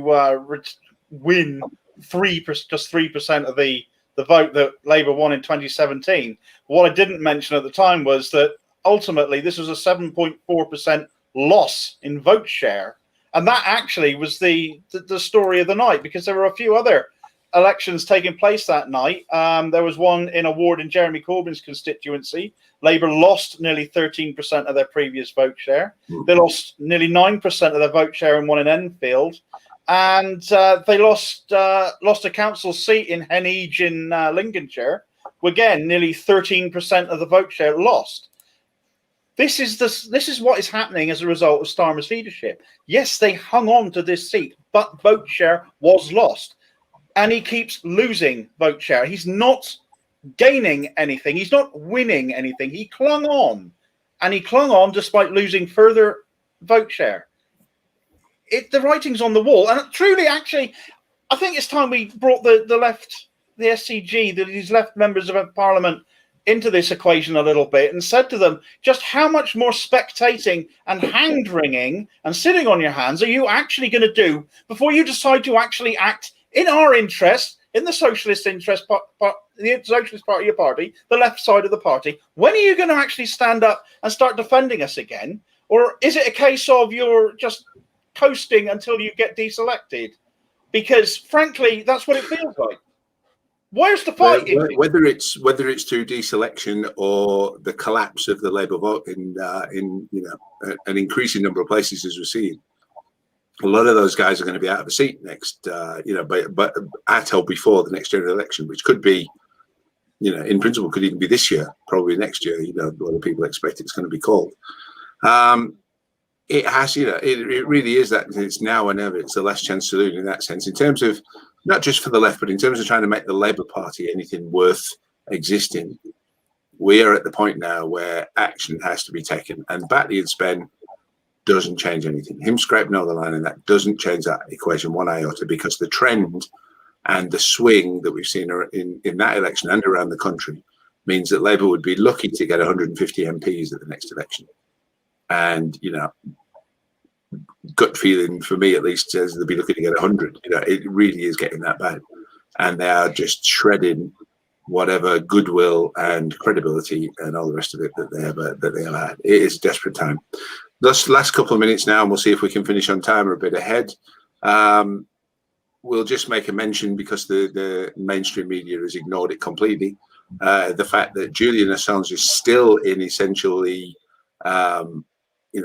win just 3% of the vote that Labour won in 2017. What I didn't mention at the time was that ultimately this was a 7.4% loss in vote share, and that actually was the story of the night, because there were a few other elections taking place that night. There was one in a ward in Jeremy Corbyn's constituency. Labour lost nearly 13% of their previous vote share. They lost nearly 9% of their vote share in one in Enfield, and they lost a council seat in Heneage in Lincolnshire. Again, nearly 13% of the vote share lost. This is what is happening as a result of Starmer's leadership. Yes, they hung on to this seat, but vote share was lost. And he keeps losing vote share. He's not gaining anything. He's not winning anything. He clung on. And he clung on despite losing further vote share. The writing's on the wall. And truly, actually, I think it's time we brought the left, the SCG, these left members of Parliament, into this equation a little bit and said to them, just how much more spectating and hand-wringing and sitting on your hands are you actually going to do before you decide to actually act in our interest, in the socialist interest, the Socialist Party of Party, the left side of the party? When are you going to actually stand up and start defending us again? Or is it a case of you're just coasting until you get deselected? Because frankly, that's what it feels like. Where's the fight? Whether it's through deselection or the collapse of the Labour vote in an increasing number of places, as we're seeing, a lot of those guys are going to be out of a seat next, but at or before the next general election, which could be, in principle, could even be this year, probably next year. A lot of people expect it's going to be called. It has, it really is that it's now or never. It's the last chance saloon in that sense, in terms of not just for the left, but in terms of trying to make the Labour Party anything worth existing. We are at the point now where action has to be taken, and Batley and Spen doesn't change anything. Him scraping over the line and that doesn't change that equation one iota, because the trend and the swing that we've seen in that election and around the country means that Labour would be lucky to get 150 MPs at the next election. And, gut feeling for me at least says they'll be looking to get 100. It really is getting that bad. And they are just shredding whatever goodwill and credibility and all the rest of it that they have had. It is a desperate time. This last couple of minutes now, and we'll see if we can finish on time or a bit ahead. We'll just make a mention, because the mainstream media has ignored it completely, the fact that Julian Assange is still in essentially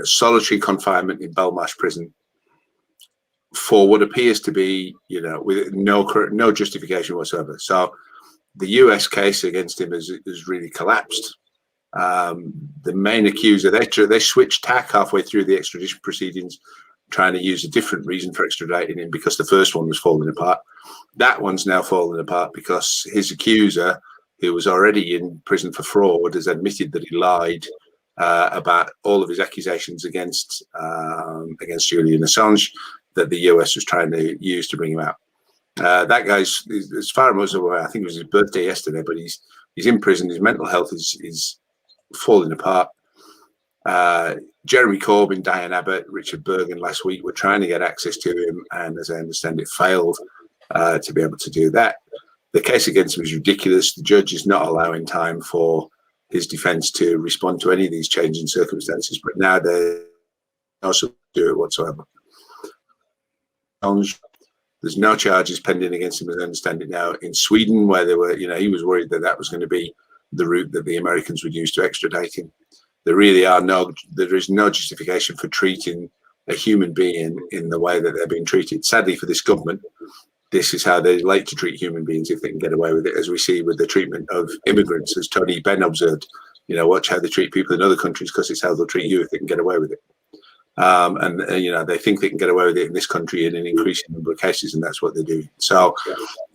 solitary confinement in Belmarsh prison for what appears to be, with no justification whatsoever. So the US case against him has really collapsed. The main accuser, they switched tack halfway through the extradition proceedings, trying to use a different reason for extraditing him, because the first one was falling apart. That one's now falling apart because his accuser, who was already in prison for fraud, has admitted that he lied about all of his accusations against Julian Assange that the US was trying to use to bring him out. That guy's, as far as I was aware, I think it was his birthday yesterday, but he's in prison. His mental health is falling apart. Jeremy Corbyn, Diane Abbott, Richard Bergen last week were trying to get access to him, and as I understand it, failed to be able to do that. The case against him is ridiculous. The judge is not allowing time for his defence to respond to any of these changing circumstances, but now they also do it whatsoever. There's no charges pending against him, as I understand it now, in Sweden, where they were, he was worried that was going to be the route that the Americans would use to extradite him. There is no justification for treating a human being in the way that they're being treated. Sadly for this government, this is how they like to treat human beings if they can get away with it, as we see with the treatment of immigrants, as Tony Benn observed. Watch how they treat people in other countries, because it's how they'll treat you if they can get away with it. They think they can get away with it in this country in an increasing number of cases, and that's what they're doing. So,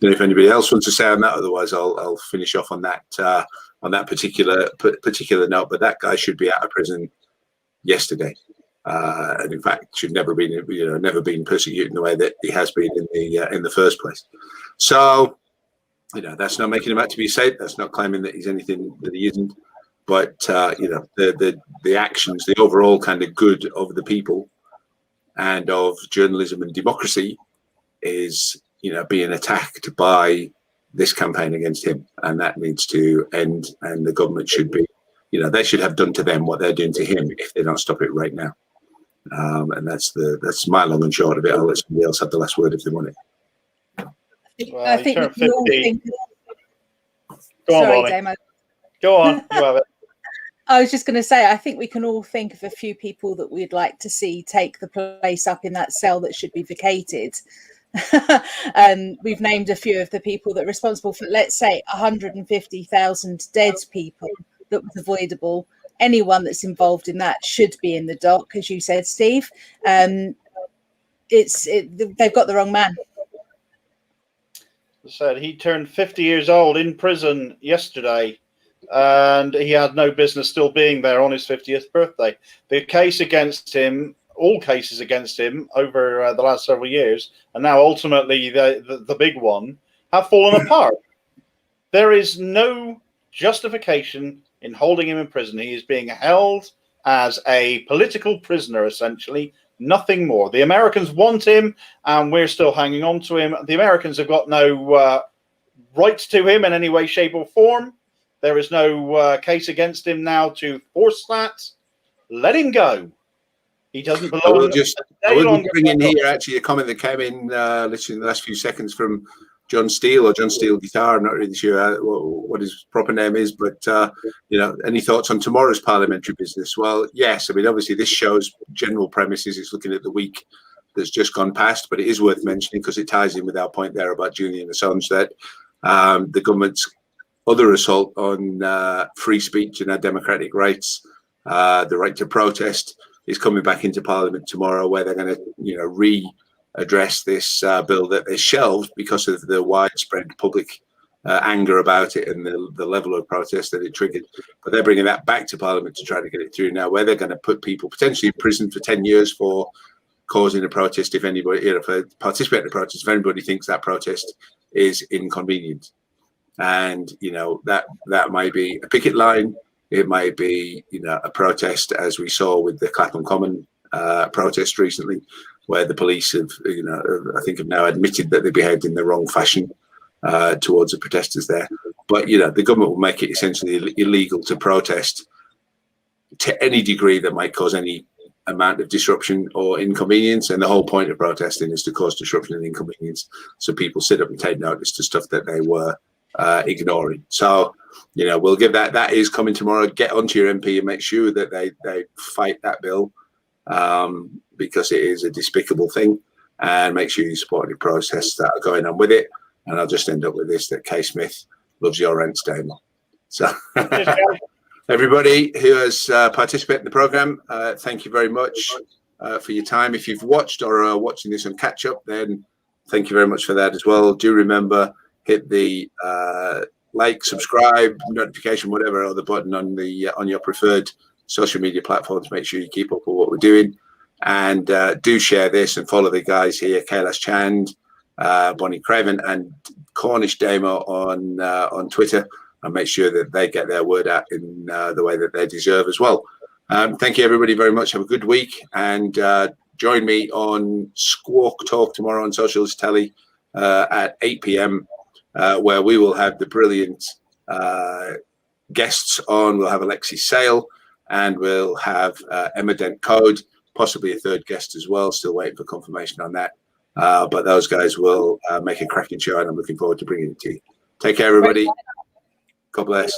if anybody else wants to say on that, otherwise I'll finish off on that particular note. But that guy should be out of prison yesterday, and in fact should never been persecuted in the way that he has been in the first place. So, that's not making him out to be safe. That's not claiming that he's anything that he isn't. But the actions, the overall kind of good of the people and of journalism and democracy is being attacked by this campaign against him, and that needs to end. And the government should be, they should have done to them what they're doing to him if they don't stop it right now. And that's my long and short of it. I'll let somebody else have the last word if they want it. Well, I think we all think. Go on, Sorry, Bonnie. Damo. Go on, you have it. I was just going to say, I think we can all think of a few people that we'd like to see take the place up in that cell that should be vacated. We've named a few of the people that are responsible for, let's say, 150,000 dead people that was avoidable. Anyone that's involved in that should be in the dock, as you said, Steve. They've got the wrong man. Said he turned 50 years old in prison yesterday, and he had no business still being there on his 50th birthday. The case against him, all cases against him over the last several years, and now ultimately the big one, have fallen apart. There is no justification in holding him in prison. He is being held as a political prisoner, essentially, nothing more. The Americans want him, and we're still hanging on to him. The Americans have got no rights to him in any way, shape, or form. There is no case against him now to force that. Let him go. He doesn't belong. I will bring in here actually a comment that came in literally in the last few seconds from John Steele, or John Steele Guitar. I'm not really sure what his proper name is, but any thoughts on tomorrow's parliamentary business? Well, yes. I mean, obviously, this show's general premise is it's looking at the week that's just gone past, but it is worth mentioning because it ties in with our point there about Julian Assange, that the government's other assault on free speech and our democratic rights, the right to protest, is coming back into Parliament tomorrow, where they're going to, re-address this bill that they shelved because of the widespread public anger about it and the level of protest that it triggered. But they're bringing that back to Parliament to try to get it through now, where they're going to put people potentially in prison for 10 years for causing a protest if anybody, for participating in a protest, if anybody thinks that protest is inconvenient. And, that might be a picket line. It might be, a protest, as we saw with the Clapham Common protest recently, where the police have, I think have now admitted that they behaved in the wrong fashion towards the protesters there. But, the government will make it essentially illegal to protest to any degree that might cause any amount of disruption or inconvenience. And the whole point of protesting is to cause disruption and inconvenience, so people sit up and take notice to stuff that they were ignoring. So, we'll give that is coming tomorrow. Get onto your MP and make sure that they fight that bill, because it is a despicable thing, and make sure you support any protests that are going on with it. And I'll just end up with this, that Kay Smith loves your rents, Damon. So everybody who has participated in the programme, thank you very much for your time. If you've watched or are watching this on catch up, then thank you very much for that as well. Do remember, hit the like, subscribe, notification, whatever other button on your preferred social media platforms. Make sure you keep up with what we're doing, and do share this and follow the guys here, Kailash Chand, Bonnie Craven, and Cornish Demo on Twitter, and make sure that they get their word out in the way that they deserve as well. Thank you everybody very much. Have a good week, and join me on Squawk Talk tomorrow on Socialist Telly at 8 p.m. Where we will have the brilliant guests on. We'll have Alexis Sale, and we'll have Emma Dent Code, possibly a third guest as well. Still waiting for confirmation on that. But those guys will make a cracking show, and I'm looking forward to bringing it to you. Take care, everybody. God bless.